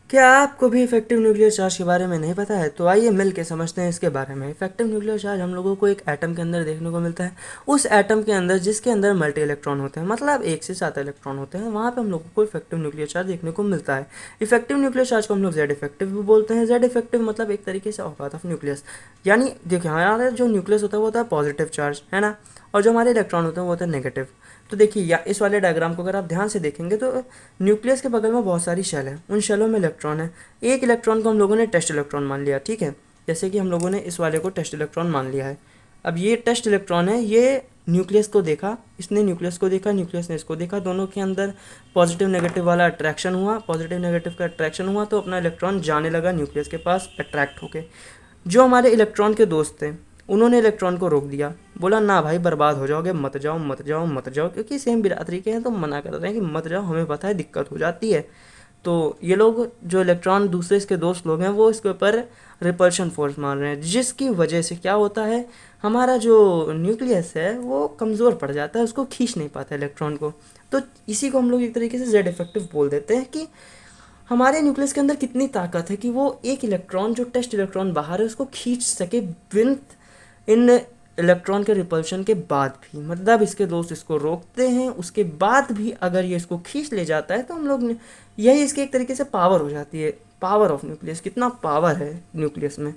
क्या आपको भी इफेक्टिव न्यूक्लियर चार्ज के बारे में नहीं पता है? तो आइए मिल के समझते हैं इसके बारे में। इफेक्टिव न्यूक्लियर चार्ज हम लोगों को एक एटम के अंदर देखने को मिलता है। उस एटम के अंदर जिसके अंदर मल्टी इलेक्ट्रॉन होते हैं, मतलब एक से ज़्यादा इलेक्ट्रॉन होते हैं, वहाँ पे हम लोगों को इफेक्टिव न्यूक्लियर चार्ज देखने को मिलता है। इफेक्टिव न्यूक्लियर चार्ज को हम लोग जेड इफेक्टिव भी बोलते हैं। जेड इफेक्टिव मतलब एक तरीके से औकात ऑफ न्यूक्लियस, यानी देखिए हमारा जो न्यूक्लियस होता है वो होता है पॉजिटिव चार्ज, है ना, और जो हमारे इलेक्ट्रॉन होते हैं वो होते हैं नेगेटिव। तो देखिए या इस वाले डायग्राम को अगर आप ध्यान से देखेंगे तो न्यूक्लियस के बगल में बहुत सारी शेल है, उन शेलों में इलेक्ट्रॉन है। एक इलेक्ट्रॉन को हम लोगों ने टेस्ट इलेक्ट्रॉन मान लिया, ठीक है, जैसे कि हम लोगों ने इस वाले को टेस्ट इलेक्ट्रॉन मान लिया है। अब ये टेस्ट इलेक्ट्रॉन है, ये न्यूक्लियस को देखा, इसने न्यूक्लियस को देखा, न्यूक्लियस ने इसको देखा, दोनों के अंदर पॉजिटिव नेगेटिव वाला अट्रैक्शन हुआ, पॉजिटिव नेगेटिव का अट्रैक्शन हुआ, तो अपना इलेक्ट्रॉन जाने लगा न्यूक्लियस के पास अट्रैक्ट होके। जो हमारे इलेक्ट्रॉन के दोस्त थे उन्होंने इलेक्ट्रॉन को रोक दिया, बोला ना भाई बर्बाद हो जाओगे, मत जाओ मत जाओ मत जाओ, क्योंकि सेम बिरादरी के हैं तो मना कर रहे हैं कि मत जाओ, हमें पता है दिक्कत हो जाती है। तो ये लोग जो इलेक्ट्रॉन दूसरे इसके दोस्त लोग हैं वो इसके ऊपर रिपल्शन फोर्स मान रहे हैं, जिसकी वजह से क्या होता है, हमारा जो न्यूक्लियस है वो कमज़ोर पड़ जाता है, उसको खींच नहीं पाता इलेक्ट्रॉन को। तो इसी को हम लोग एक तरीके से जेड इफेक्टिव बोल देते हैं कि हमारे न्यूक्लियस के अंदर कितनी ताकत है कि वो एक इलेक्ट्रॉन जो टेस्ट इलेक्ट्रॉन बाहर है उसको खींच सके विथ इन इलेक्ट्रॉन के रिपल्शन के बाद भी, मतलब इसके दोस्त इसको रोकते हैं, उसके बाद भी अगर ये इसको खींच ले जाता है तो हम लोग यही इसकी एक तरीके से पावर हो जाती है। पावर ऑफ न्यूक्लियस, कितना पावर है न्यूक्लियस में।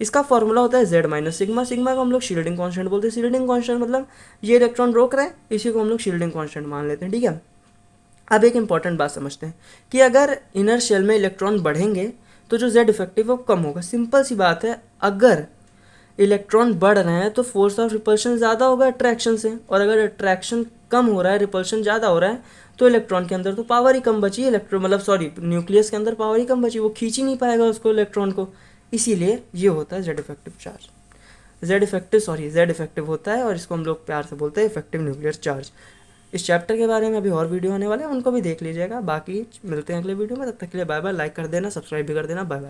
इसका फॉर्मूला होता है जेड माइनस सिग्मा। सिग्मा को हम लोग शील्डिंग कांस्टेंट बोलते हैं। शील्डिंग कांस्टेंट मतलब ये इलेक्ट्रॉन रोक रहे हैं, इसी को हम लोग शील्डिंग कांस्टेंट मान लेते हैं, ठीक है। अब एक इंपॉर्टेंट बात समझते हैं कि अगर इनर शेल में इलेक्ट्रॉन बढ़ेंगे तो जो जेड इफेक्टिव है वो कम होगा। सिंपल सी बात है, अगर इलेक्ट्रॉन बढ़ रहे हैं तो फोर्स ऑफ रिपल्शन ज़्यादा होगा अट्रैक्शन से, और अगर अट्रैक्शन कम हो रहा है, रिपल्शन ज़्यादा हो रहा है, तो इलेक्ट्रॉन के अंदर तो पावर ही कम बची, इलेक्ट्रॉन मतलब सॉरी न्यूक्लियस के अंदर पावर ही कम बची, वो खींच ही नहीं पाएगा उसको इलेक्ट्रॉन को। इसीलिए ये होता है Z effective charge. Z effective होता है, और इसको हम लोग प्यार से बोलते हैं इफेक्टिव न्यूक्लियर चार्ज। इस चैप्टर के बारे में अभी और वीडियो होने वाले हैं, उनको भी देख लीजिएगा। बाकी मिलते हैं अगले वीडियो में, तब तक के लिए बाय बाय। लाइक कर देना, सब्सक्राइब भी कर देना, बाय बाय।